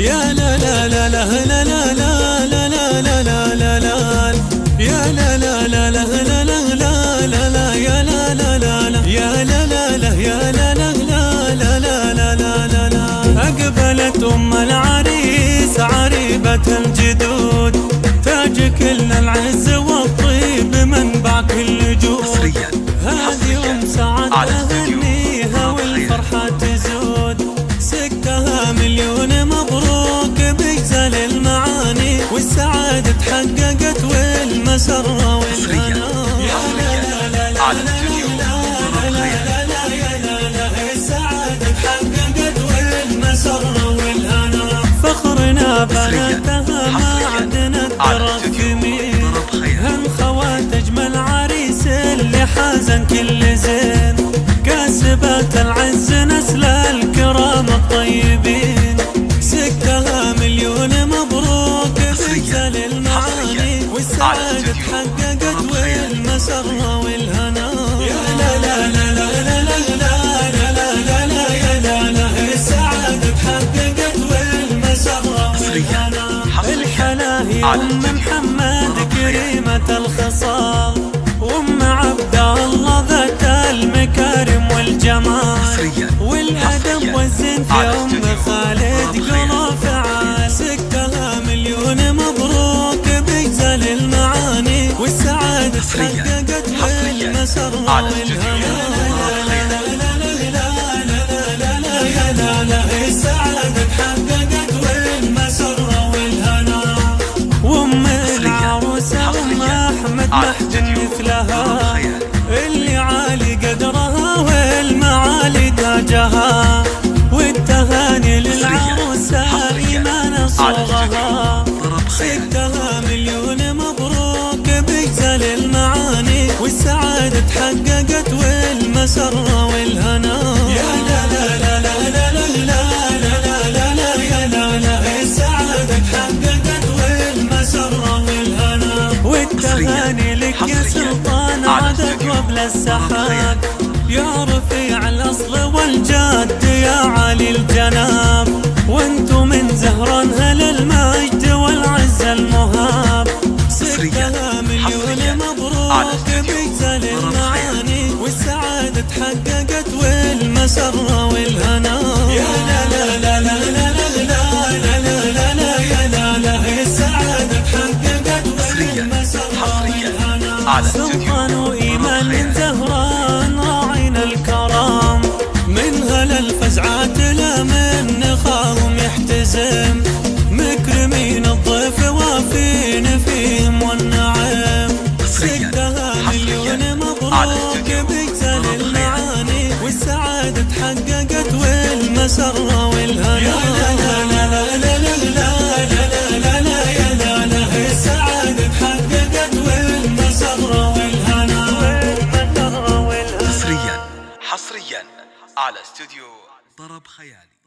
يا لا لا لا لا لا لا لا لا لا لا لا لا يا لا لا لا لا لا لا لا لا لا يا لا لا لا لا يا لا لا لا يا لا لا لا لا لا لا لا لا أقبلت أم العريس عريبة الجدود، تاج كل العز والطيب منبع كل جود. هذه أم سعد تهنيها والفرحة تزود، سكها مليون مبروك بجزل المعاني، والسعادة تحققت والمسرة والهنا. يا لا لا لا لا لا السعادة تحققت والمسرة والهنا. فخرنا بناتها ما عدنا الدرب جميل، هم خوات أجمل عريس اللي حازن كل زين، كاسبات العز نسل الكرام الطيبين، سكها مليون مبروك بجزل المعاني، والسعادة تحققت والمسرة والهنا. يا لا لا لا لا لا لا لا لا لا يا لا لا السعادة تحققت والمسرة والهنا. الحلاهي أم محمد كريمة الخصال، وأم عبد الله ذات المكارم والجمال، والأدب والزين في أم خالد قلوب فعال، سكها مليون مبروك بجزل المعاني، والسعادة تحققت والمسرة والهنا. السعادة تحققت والمسرة والهنا. وأم العروسة أم أحمد محجن مثلها، اللي عالي قدرها والمعالي تاجها، والتهاني للعروسة إيمان صورها، سكها مليون مبروك بجزل المعاني، والسعادة تحققت والمسرة والهنا. يا لا لا لا لا لا لا لا لا يا لا لا السعادة تحققت والمسرة والهنا. والتهاني لك يا سلطان عدد وبل السحاب، يا رفيع الأصل والجد يا علي الجناب، وانتو من زهران هل المجد والعز المهاب، سكها مليون مبروك بجزل المعاني، والسعادة تحققت والمسرة والهنا. يا لا لا لا لا لا لا لا لا يا لا لا السعادة تحققت والمسرة والهنا. سلطان وإيمان من زهران راعينا الكرام، من هلا الفزعات لا من نخاهم يحتزم، مكرمين الضيف وافين فيهم والنعم، سكها مليون مبروك بجزل المعاني، والسعادة تحققت والمسرة والهنا. يا لا لا لا لا لا لا لا يا لا لا السعادة تحققت والمسرة والهنا. حصريا على استوديو طرب خيالي.